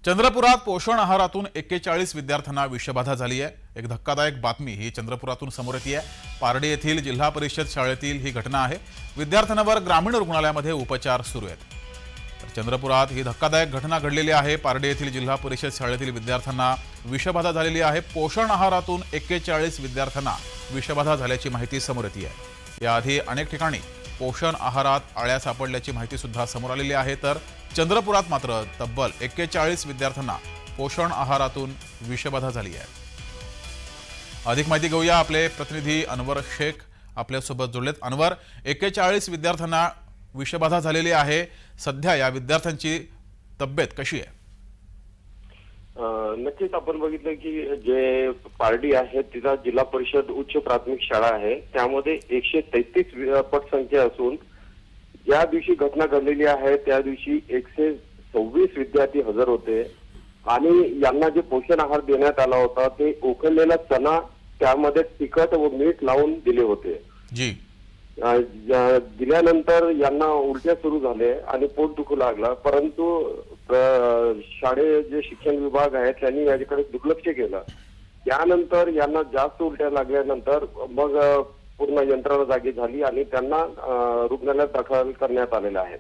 चंद्रपुरात पोषण आहारातून 41 विद्यार्थ्यांना विषबाधा झाली आहे। एक धक्कादायक बातमी ही चंद्रपुरातून समोर येते आहे। पारडी येथील जिल्हा परिषद शाळेतील ही घटना आहे। विद्यार्थ्यांवर ग्रामीण रुग्णालयामध्ये उपचार सुरू आहेत। तर चंद्रपुरात ही धक्कादायक घटना घडलेली आहे। पारडी येथील जिल्हा परिषद शाळेतील विद्यार्थ्यांना विषबाधा झालेली आहे। पोषण आहारातून 41 विद्यार्थ्यांना विषबाधा झाल्याची माहिती समोर येते आहे। याआधी अनेक ठिकाणी पोषण आहारात आळ्या सापडल्याची माहिती सुद्धा समोर आलेली आहे। तर चंद्रपुरात मात्र तब्बल 41 विद्यार्थ्यांना पोषण आहारातून विषबाधा झाली आहे। अधिक माहिती घेऊया, आपले प्रतिनिधी अनवर शेख आपल्यासोबत जोडलेत। अनवर, 41 विद्यार्थ्यांना विषबाधा झालेली आहे। सध्या या विद्यार्थ्यांची तब्येत कशी आहे? नक्कीच आपण बघितलं की जे पारडी आहे तिचा जिल्हा परिषद उच्च प्राथमिक शाळा आहे, त्यामध्ये 133 पटसंख्या असून ज्या दिवशी घटना घडलेली आहे त्या दिवशी 126 विद्यार्थी हजर होते आणि यांना जे पोषण आहार देण्यात आला होता ते उकडलेला चणा त्यामध्ये तिखट व मीठ लावून दिले होते। जी दिल्यानंतर यांना उलट्या सुरू झाले आणि पोट दुखू लागला, परंतु शाळे जे शिक्षण विभाग आहे त्यांनी याच्याकडे दुर्लक्ष केलं। त्यानंतर यांना जास्त उलट्या लागल्यानंतर मग पूर्ण यंत्रणा जागी झाली आणि त्यांना रुग्णालयात दाखल करण्यात आलेलं आहे।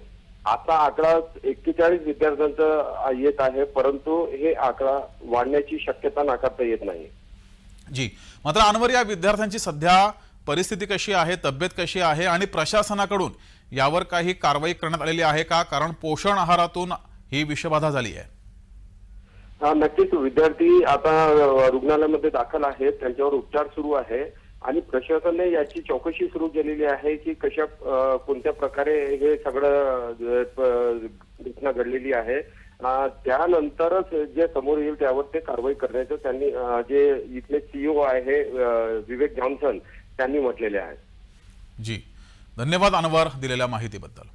आता आकडा 41 विद्यार्थ्यांचा येत आहे, परंतु हे आकडा वाढण्याची शक्यता नाकारता येत नाही। जी, मात्र अनवर, या विद्यार्थ्यांची सध्या परिस्थिती कशी आहे, तब्येत कशी आहे आणि प्रशासनाकडून यावर काही कारवाई करण्यात आलेली आहे का? कारण पोषण आहारातून ही विषबाधा झाली आहे। नक्कीच विद्यार्थी आता रुग्णालयामध्ये दाखल आहेत, त्यांच्यावर उपचार सुरू आहे आणि प्रशासनाने याची चौकशी सुरू केलेली आहे की कशा कोणत्या प्रकारे हे सगळं घटना घडलेली आहे। त्यानंतरच जे समोर येईल त्यावर ते कारवाई करण्याचं त्यांनी जे इथले सीईओ आहे विवेक जॉन्सन त्यांनी म्हटलेले आहे। जी, धन्यवाद अनवर दिलेल्या माहितीबद्दल।